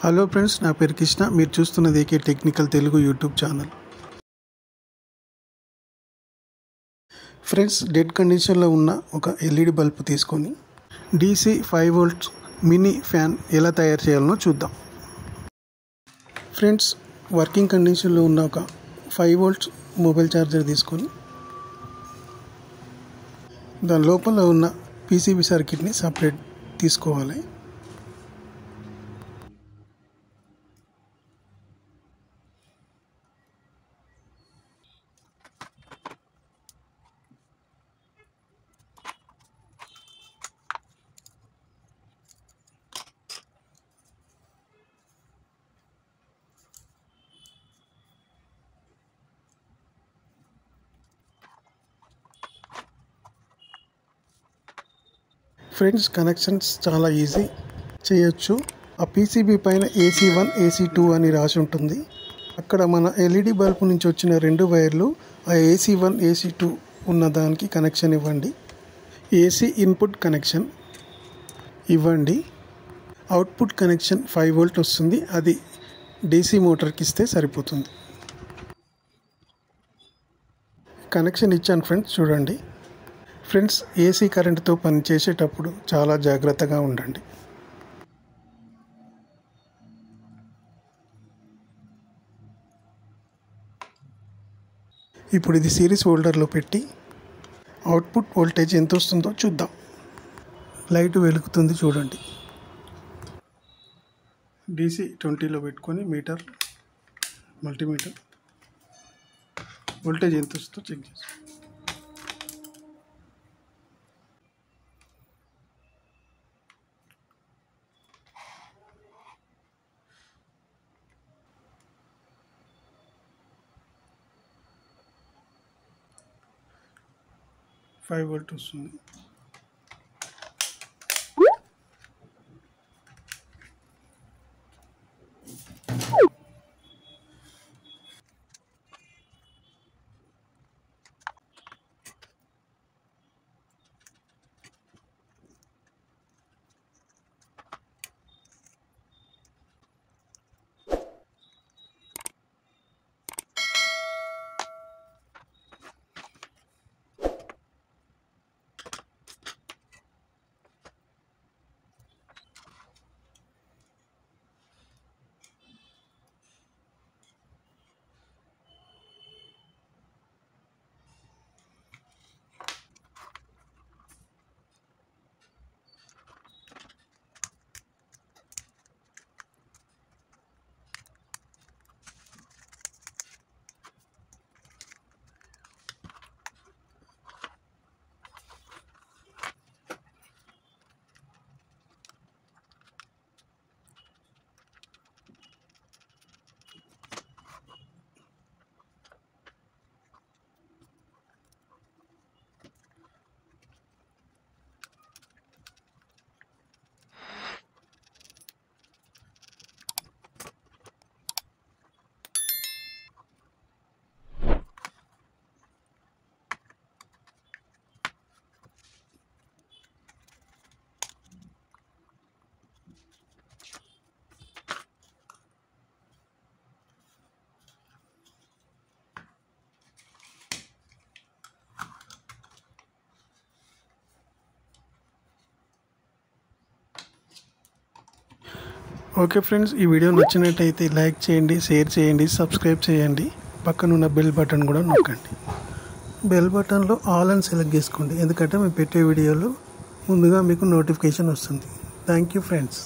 Hello friends, నా పేరు కృష్ణ. మీరు చూస్తున్నది AK technical Telugu YouTube channel. Friends, dead కండిషన్లో ఉన్న ఒక ఎల్ఈడి బల్బ్ తీసుకొని DC 5 వోల్ట్స్ మినీ ఫ్యాన్ ఎలా తయారు చేయాలనో చూద్దాం. ఫ్రెండ్స్, వర్కింగ్ కండిషన్లో ఉన్న ఒక 5 వోల్ట్స్ మొబైల్ ఛార్జర్ తీసుకొని దాని లోపల ఉన్న PCB సర్క్యూట్ని సపరేట్ తీసుకోవాలి. ఫ్రెండ్స్, కనెక్షన్స్ చాలా ఈజీ చేయొచ్చు. ఆ PCB పైన AC1 AC2 అని రాసి ఉంటుంది. అక్కడ మన LED బల్బ్ నుంచి వచ్చిన 2 వైర్లు ఆ AC1 AC2 ఉన్న దానికి కనెక్షన్ ఇవ్వండి. AC ఇన్పుట్ కనెక్షన్ ఇవ్వండి. అవుట్పుట్ కనెక్షన్ 5 వోల్ట్ వస్తుంది. అది DC మోటార్కి ఇస్తే సరిపోతుంది. కనెక్షన్ ఇచ్చాను ఫ్రెండ్స్, చూడండి. ఫ్రెండ్స్, AC కరెంటుతో పనిచేసేటప్పుడు చాలా జాగ్రత్తగా ఉండండి. ఇప్పుడు ఇది సిరీస్ హోల్డర్లో పెట్టి అవుట్పుట్ వోల్టేజ్ ఎంత వస్తుందో చూద్దాం. లైట్ వెలుగుతుంది, చూడండి. DC 20లో పెట్టుకొని మల్టీమీటర్ వోల్టేజ్ ఎంత వస్తుందో చెక్ చేసి 5 వోల్ట్ వస్తుంది. ఓకే ఫ్రెండ్స్, ఈ వీడియో నచ్చినట్టయితే లైక్ చేయండి, షేర్ చేయండి, సబ్స్క్రైబ్ చేయండి. పక్కనున్న బెల్ బటన్ కూడా నొక్కండి. బెల్ బటన్లో ఆల్ అని సెలెక్ట్ చేసుకోండి, ఎందుకంటే మేము పెట్టే వీడియోలు ముందుగా మీకు నోటిఫికేషన్ వస్తుంది. Thank you friends.